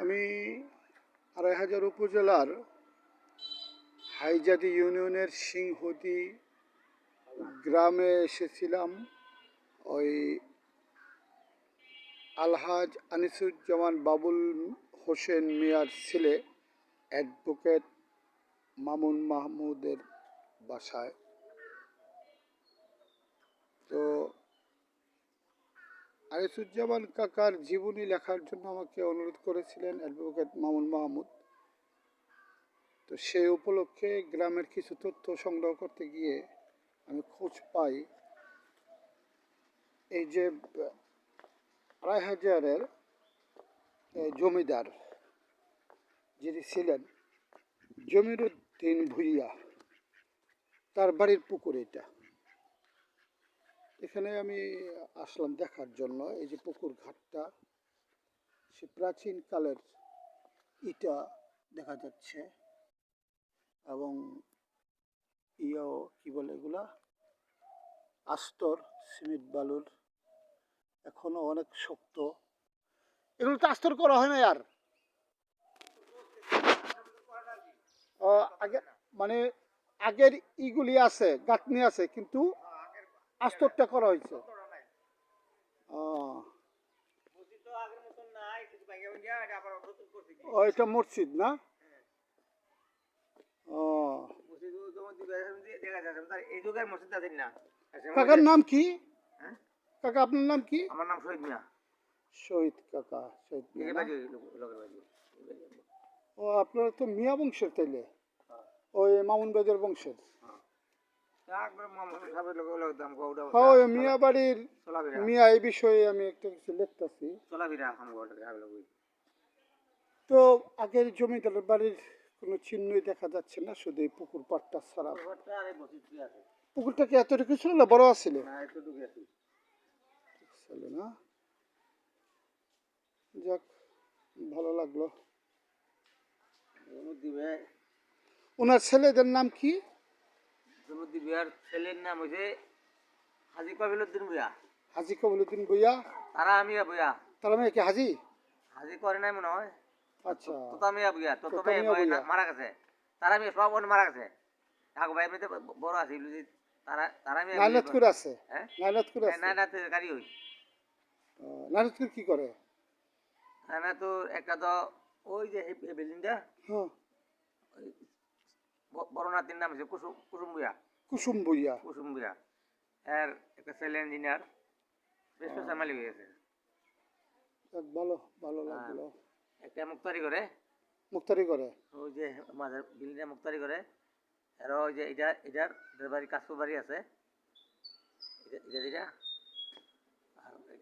আমি আড়াইহাজার উপজেলার হাইজাদি ইউনিয়নের সিংহদি গ্রামে এসেছিলাম। ওই আলহাজ আনিসুজ্জামান বাবুল হোসেন মিয়ার ছেলে অ্যাডভোকেট মামুন মাহমুদের বাসায়। তো আনিসুজ্জামান কাকার জীবনী লেখার জন্য আমাকে অনুরোধ করেছিলেন অ্যাডভোকেট মামুন মাহমুদ। তো সেই উপলক্ষে গ্রামের কিছু তথ্য সংগ্রহ করতে গিয়ে আমি খোঁজ পাই এই যে আড়াইহাজারের জমিদার যিনি ছিলেন জমিরুদ্দিন ভুইয়া, তার বাড়ির পুকুর এটা। এখানে আমি আসলাম দেখার জন্য। এই যে পুকুর ঘাটটা, সে প্রাচীন কালের ইটা দেখা যাচ্ছে এবং কি বলে এগুলা, আস্তর সিমেন্ট বালুর, এখনো অনেক শক্ত। এগুলো তো আস্তর করা হয় না আর আগে, মানে আগের ইগুলি আছে, গাঁথনি আছে, কিন্তু আস্তরটা করা হয়েছে। এটা মসজিদ না? কাকার নাম কি? কাকা আপনার নাম কি? আমার নাম শহীদ মিয়া। শহীদ কাকা, শহীদ মিয়া। ও আপনারা তো মিয়া বংশের তাইলে, ওই মামুন বাজার বংশের। ওই মিয়া বাড়ির মিয়া, এই বিষয়ে আমি একটা কিছু লিখতেছি। তো আগের জমিদারের বাড়ির কোনো চিহ্নই দেখা যাচ্ছে না, শুধু এই পুকুর পাড়টা ছাড়া। পুকুরটা কি এতটুকু ছিল না বড় আছিল? না, যাক, ভালো লাগলো। ওনার ছেলেদের নাম কি? ছেলের নাম হচ্ছে হাজি কবিলউদ্দিন ভুইয়া। হাজি কবিলউদ্দিন ভুইয়া। তারা মিয়া ভুইয়া। তারা মেয়ে কি হাজি? হাজি করে নাই মনে হয়। আচ্ছা, তোতা মিয়া ভুইয়া। তোতা মিয়া মারা গেছে। তারা মিয়া সব মারা গেছে। আগে ভাই এমনিতে বড় আছে তারা তারা মিয়া নাইনাতপুর আছে। হ্যাঁ, নাইনাতপুর আছে। নাইনাতের গাড়ি হই। নাইনাতপুর কি করে? নাইনাতুর একটা তো ওই যে এই বিল্ডিংটা, হ্যাঁ, বড় নাতির নাম হচ্ছে কুসুম ভুইয়া। কুসুম ভুইয়া। কুসুম ভুইয়া এর একটা ছেলে ইঞ্জিনিয়ার, বেশ পয়সা মালিক হয়ে গেছে। ভালো, ভালো লাগলো। একটা মুক্তারি করে। মুক্তারি করে? ওই যে মাঝের বিল্ডিংটা মুক্তারি করে। আর ওই যে এটার বাড়ি কাশপুর বাড়ি আছে। এটা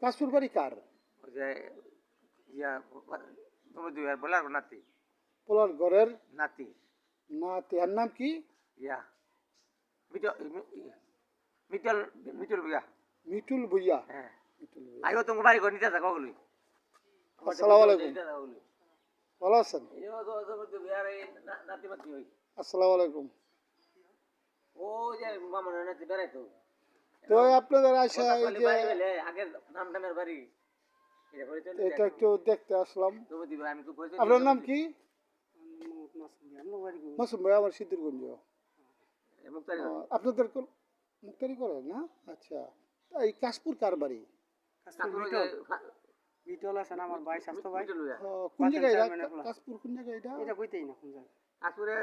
কাশপুর বাড়ি কার? ওই যে তুমি দুই আর বলার নাতি। পোলার ঘরের নাতি। নাতি, আর নাম কি? ইয়া মিটল মিটল ভুইয়া। মিটুল ভুইয়া। হ্যাঁ, আইও তোমার বাড়ি ঘর নিতে থাকো গুলি। আসসালামু আলাইকুম। ভালো আছেন? নাতি মাতি হই। আসসালামু আলাইকুম। ও যে মামুনের নাতি বেড়াইতো। তো আপনাদের আশা এই যে আগের নামের বাড়ি, এটা একটু দেখতে আসলাম। আপনার নাম কি? মাসুম ভাই, আমার সিদ্ধিরগঞ্জ। আপনাদের মুক্তারি করেন না? আচ্ছা, এই কাশপুর কার বাড়ি? মিটল আছে না আমার ভাই, স্বাস্থ্য ভাই। কোন জায়গায় কাশপুর? কোন জায়গায় এটা? এটা কইতেই না কোন জায়গায়। কাশপুরে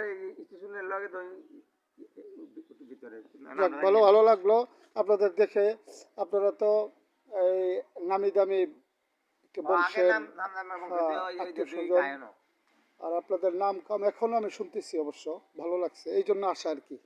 স্টেশনের লগে তো ভিতরে। ভালো, ভালো লাগলো আপনাদের দেখে। আপনারা তো এই নামি দামি বংশের আত্মীয়স্বজন, আর আপনাদের নাম কাম এখনো আমি শুনতেছি, অবশ্য ভালো লাগছে, এই জন্য আসা আর কি।